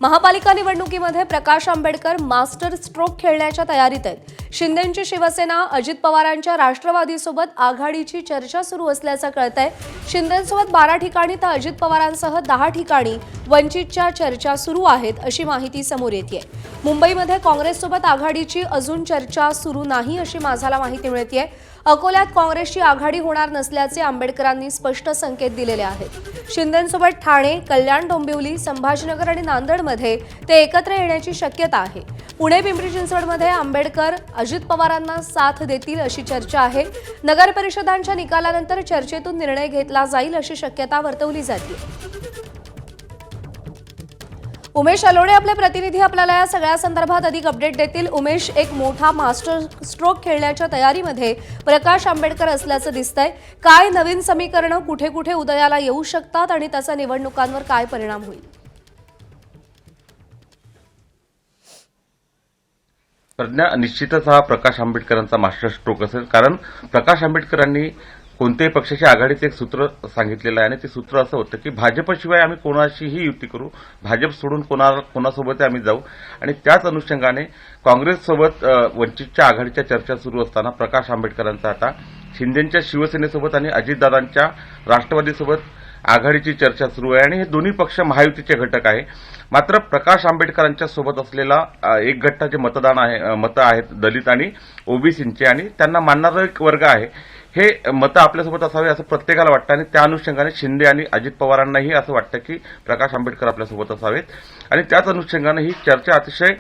महापालिका निवडणुकीमध्ये Prakash Ambedkar master stroke खेळण्याच्या तयारीत आहेत. शिंदेंची शिवसेना अजित पवारांच्या राष्ट्रवादीसोबत आघाडीची चर्चा सुरू असल्याचं कळतंय. शिंदेंसोबत 12 ठिकाणी तर अजित पवारांसह 10 ठिकाणी वंचितच्या चर्चा सुरू आहेत अशी माहिती समोर येतेय. मुंबईमध्ये काँग्रेससोबत आघाडीची अजून चर्चा सुरू नाही अशी माझाला माहिती मिळतेय. अकोल्यात काँग्रेसची आघाडी होणार नसल्याचे आंबेडकरांनी स्पष्ट संकेत दिलेले आहेत. शिंदेंसोबत ठाणे, कल्याण, डोंबिवली, संभाजीनगर आणि नांदेडमध्ये ते एकत्र येण्याची शक्यता आहे. पुणे, पिंपरी चिंचवडमध्ये आंबेडकर अजित पवारांना साथ देतील अशी चर्चा आहे. नगर परिषदांच्या निकालानंतर चर्चेतून निर्णय घेतला जाईल अशी शक्यता वर्तवली जाते. उमेश अलोडे आपले प्रतिनिधी आपल्याला या सगळ्या संदर्भात अधिक अपडेट देतील. उमेश, एक मोठा मास्टर स्ट्रोक खेळण्याच्या तयारीमध्ये प्रकाश आंबेडकर असल्याचं दिसतंय. काय नवीन समीकरणं कुठे कुठे उदयाला येऊ शकतात आणि त्याचा निवडणुकांवर काय परिणाम होईल? प्रज्ञा, निश्चितच हा प्रकाश आंबेडकरांचा मास्टर स्ट्रोक असेल. कारण प्रकाश आंबेडकरांनी कोणत्याही पक्षाच्या आघाडीचं एक सूत्र सांगितलेलं आहे आणि ते सूत्र असं होतं की भाजपशिवाय आम्ही कोणाशीही युती करू, भाजप सोडून कोणासोबत आम्ही जाऊ. आणि त्याच अनुषंगाने काँग्रेससोबत वंचितच्या आघाडीच्या चर्चा सुरू असताना प्रकाश आंबेडकरांचा आता शिंदेंच्या शिवसेनेसोबत आणि अजितदादांच्या राष्ट्रवादीसोबत आघाडीची चर्चा सुरू आहे आणि हे दोन्ही पक्ष महायुतीचे घटक आहे. मात्र प्रकाश आंबेडकरांच्या सोबत असलेला एक गट जे मतं आहेत दलित आणि ओबीसींचे आणि त्यांना मानणारा एक वर्ग आहे, हे मतं आपल्यासोबत असावे असं प्रत्येकाला वाटतं आणि त्या अनुषंगाने शिंदे आणि अजित पवारांनाही असं वाटतं की प्रकाश आंबेडकर आपल्यासोबत असावेत. आणि त्याच अनुषंगाने ही चर्चा अतिशय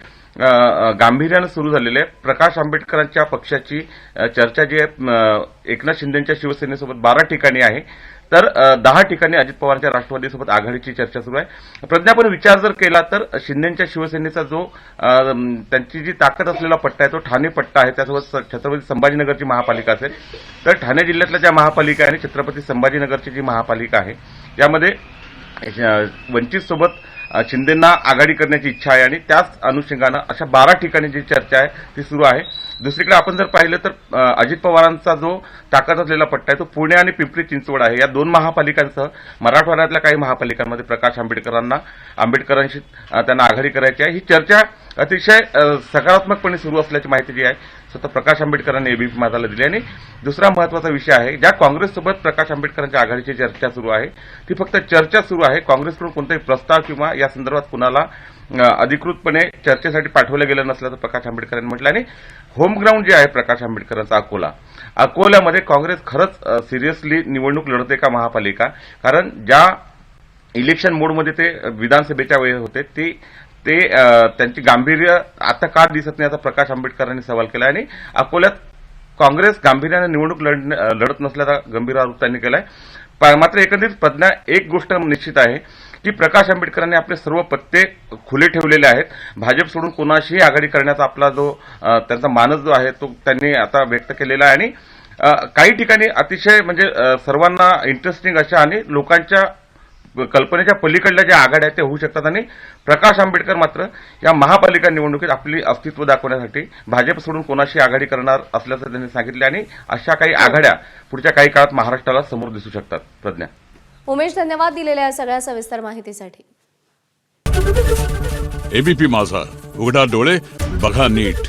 गांभीर्यानं सुरू झालेली आहे. प्रकाश आंबेडकरांच्या पक्षाची चर्चा जी आहे एकनाथ शिंदेंच्या शिवसेनेसोबत 12 ठिकाणी आहे, तर 10 ठिकाणी अजित पवारांच्या राष्ट्रवादीसोबत आघाडीची चर्चा सुरू आहे. प्रज्ञा, पण विचार जर केला तर शिंदेंच्या शिवसेनेचा जो त्यांची जी ताकद असलेला पट्टा आहे तो ठाणे पट्टा आहे. त्यासोबत छत्रपती संभाजीनगरची महापालिका असेल, तर ठाणे जिल्ह्यातल्या ज्या महापालिका आहे आणि छत्रपती संभाजीनगरची जी महापालिका आहे यामध्ये वंचितसोबत शिंदेंना आघाडी करण्याची इच्छा आहे आणि त्याच अनुषंगानं अशा 12 ठिकाणी जी चर्चा आहे ती सुरू आहे. दुसरीकडे आपण जर पाहिलं तर अजित पवारांचा जो ताकद असलेला पट्टा आहे तो पुणे आणि पिंपरी चिंचवड आहे. या दोन महापालिकांसह मराठवाड्यातल्या काही महापालिकांमध्ये प्रकाश आंबेडकरांशी त्यांना आघाडी करायची आहे. ही चर्चा अतिशय सकारात्मकपणे सुरू असल्याची माहिती जी आहे स्वतः प्रकाश आंबेडकरांनी एबीपी माझाला दिली. आणि दुसरा महत्वाचा विषय आहे, ज्या काँग्रेससोबत प्रकाश आंबेडकरांच्या आघाडीची चर्चा सुरू आहे ती फक्त चर्चा सुरू आहे. काँग्रेसकडून कोणताही प्रस्ताव किंवा या संदर्भात कुणाला अधिकृतपणे चर्चेसाठी पाठवलं गेलं नसल्याचं प्रकाश आंबेडकरांनी म्हटलं. आणि होम ग्राउंड जे आहे प्रकाश आंबेडकरांचा अकोल्यामध्ये काँग्रेस खरंच सिरियसली निवडणूक लढते का महापालिका, कारण ज्या इलेक्शन मोडमध्ये ते विधानसभेच्या वेळी होते ते त्यांची गांभीर्य आता का दिसत नाही असा प्रकाश आंबेडकरांनी सवाल केला. आणि अकोल्यात काँग्रेस गांभीर्याने निवडणूक लढत नसल्याचा गंभीर आरोप त्यांनी केलाय. मात्र एकंदरीत प्रज्ञा, एक गोष्ट निश्चित आहे की प्रकाश आंबेडकरांनी आपले सर्व पत्ते खुले ठेवलेले आहेत. भाजप सोडून कोणाशीही आघाडी करण्याचा आपला जो त्यांचा मानस जो आहे तो त्यांनी आता व्यक्त केलेला आहे. आणि काही ठिकाणी अतिशय म्हणजे सर्वांना इंटरेस्टिंग अशा आणि लोकांच्या कल्पनेच्या पलीकडल्या ज्या आघाड्या आहेत त्या होऊ शकतात. आणि प्रकाश आंबेडकर मात्र या महापालिका निवडणुकीत आपली अस्तित्व दाखवण्यासाठी भाजप सोडून कोणाशी आघाडी करणार असल्याचं त्यांनी सांगितले. आणि अशा काही आघाड्या पुढच्या काही काळात महाराष्ट्राला समोर दिसू शकतात. प्रज्ञा. उमेश, धन्यवाद दिलेल्या या सगळ्या सविस्तर माहितीसाठी. एबीपी माझा, उघडा डोळे बघा नीट.